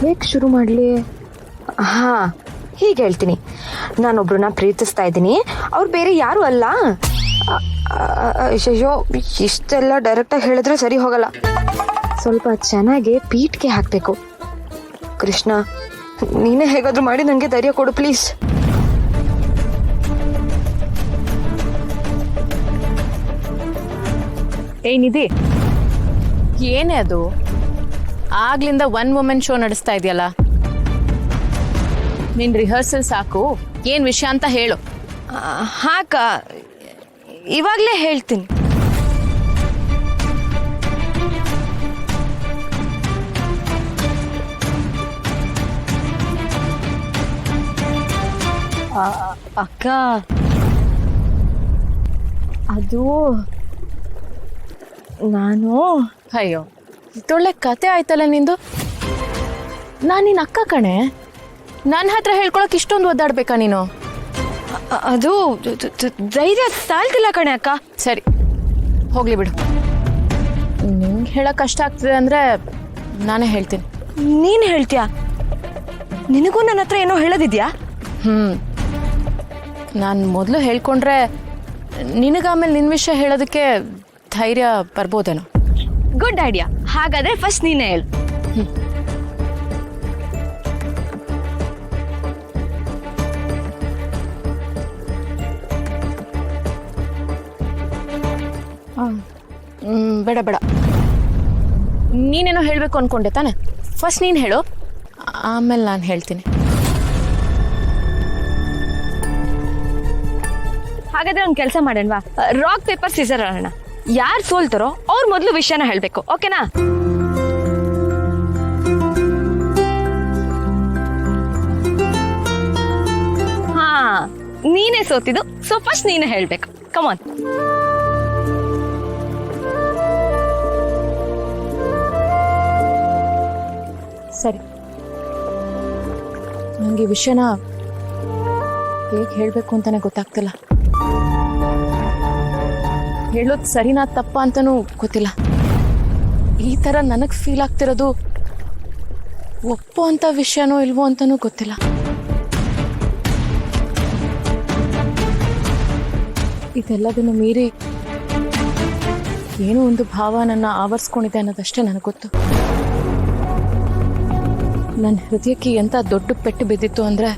ಹೇಗೆ ಶುರು ಮಾಡಲಿ? ಹಾಂ, ಹೀಗೆ ಹೇಳ್ತೀನಿ. ನಾನೊಬ್ರನ್ನ ಪ್ರೀತಿಸ್ತಾ ಇದ್ದೀನಿ, ಅವ್ರು ಬೇರೆ ಯಾರು ಅಲ್ಲ. ಅಯ್ಯೋ, ಇಷ್ಟೆಲ್ಲ ಡೈರೆಕ್ಟಾಗಿ ಹೇಳಿದ್ರೆ ಸರಿ ಹೋಗಲ್ಲ. ಸ್ವಲ್ಪ ಚೆನ್ನಾಗಿ ಪೀಠ್ಗೆ ಹಾಕಬೇಕು. ಕೃಷ್ಣ, ನೀನೇ ಹೇಗಾದ್ರೂ ಮಾಡಿ ನನಗೆ ಧೈರ್ಯ ಕೊಡು ಪ್ಲೀಸ್. ನಿಧಿ, ಏನೇ ಅದು? ಆಗ್ಲಿಂದ ಒನ್ ವುಮೆನ್ ಶೋ ನಡೆಸ್ತಾ ಇದೆಯಲ್ಲ, ನಿನ್ ರಿಹರ್ಸಲ್ ಸಾಕು. ಏನ್ ವಿಷಯ ಅಂತ ಹೇಳು. ಹಾಕ, ಇವಾಗಲೇ ಹೇಳ್ತೀನಿ. ಅಕ್ಕ, ಅದು ನಾನು... ಅಯ್ಯೋ, ಇದೊಳ್ಳೆ ಕತೆ ಆಯ್ತಲ್ಲ ನಿಂದು. ನಾನು ನಿನ್ನ ಅಕ್ಕ ಕಣೆ. ನನ್ನ ಹತ್ರ ಹೇಳ್ಕೊಳಕ್ ಇಷ್ಟೊಂದು ಒದ್ದಾಡ್ಬೇಕಾ ನೀನು? ಅದು ಧೈರ್ಯ ಸಾಲ್ತಿಲ್ಲ ಕಣೆ ಅಕ್ಕ. ಸರಿ, ಹೋಗ್ಲಿ ಬಿಡು. ನಿಂಗೆ ಹೇಳಕ್ ಕಷ್ಟ ಆಗ್ತದೆ ಅಂದ್ರೆ ನಾನೇ ಹೇಳ್ತೀನಿ. ನೀನು ಹೇಳ್ತೀಯಾ? ನಿನಗೂ ನನ್ನ ಹತ್ರ ಏನೋ ಹೇಳೋದಿದ್ಯಾ? ನಾನು ಮೊದಲು ಹೇಳ್ಕೊಂಡ್ರೆ ನಿನಗಾಮೇಲೆ ನಿನ್ನ ವಿಷಯ ಹೇಳೋದಕ್ಕೆ ಧೈರ್ಯ ಬರ್ಬೋದೇನೋ. Good idea. ಹಾಗಾದ್ರೆ ಫಸ್ಟ್ ನೀನೇ ಹೇಳು. ಬೇಡ ಬೇಡ, ನೀನೇನೋ ಹೇಳಬೇಕು ಅನ್ಕೊಂಡೆ ತಾನೆ. ಫಸ್ಟ್ ನೀನು ಹೇಳು, ಆಮೇಲೆ ನಾನು ಹೇಳ್ತೀನಿ. ಹಾಗಾದ್ರೆ ಒಂದು ಕೆಲಸ ಮಾಡೋಣವಾ? ರಾಕ್ ಪೇಪರ್ ಸೀಸರ್ ಆಡೋಣ. ಯಾರು ಸೋಲ್ತಾರೋ ಅವ್ರು ಮೊದಲು ವಿಷಯನ ಹೇಳಬೇಕು, ಓಕೆನಾ? ಹಾ, ನೀನೇ ಸೋತಿದ್ದು, ಸೊ ಫಸ್ಟ್ ನೀನೇ ಹೇಳಬೇಕು. ಕಮಾನ್. ಸರಿ, ನನಗೆ ವಿಷಯನ ಹೇಗೆ ಹೇಳಬೇಕು ಅಂತಾನೆ ಗೊತ್ತಾಗ್ತಿಲ್ಲ. ಹೇಳೋದು ಸರಿನಾ ತಪ್ಪ ಅಂತನೂ ಗೊತ್ತಿಲ್ಲ. ಈ ಥರ ನನಗೆ ಫೀಲ್ ಆಗ್ತಿರೋದು ಒಪ್ಪೋ ಅಂತ ವಿಷಯನೋ ಇಲ್ವೋ ಅಂತನೂ ಗೊತ್ತಿಲ್ಲ. ಇದೆಲ್ಲದನ್ನು ಮೀರಿ ಏನೋ ಒಂದು ಭಾವ ನನ್ನ ಆವರಿಸ್ಕೊಂಡಿದೆ ಅನ್ನೋದಷ್ಟೇ ನನಗೆ ಗೊತ್ತು. ನನ್ನ ಹೃದಯಕ್ಕೆ ಎಂಥ ದೊಡ್ಡ ಪೆಟ್ಟು ಬಿದ್ದಿತ್ತು ಅಂದರೆ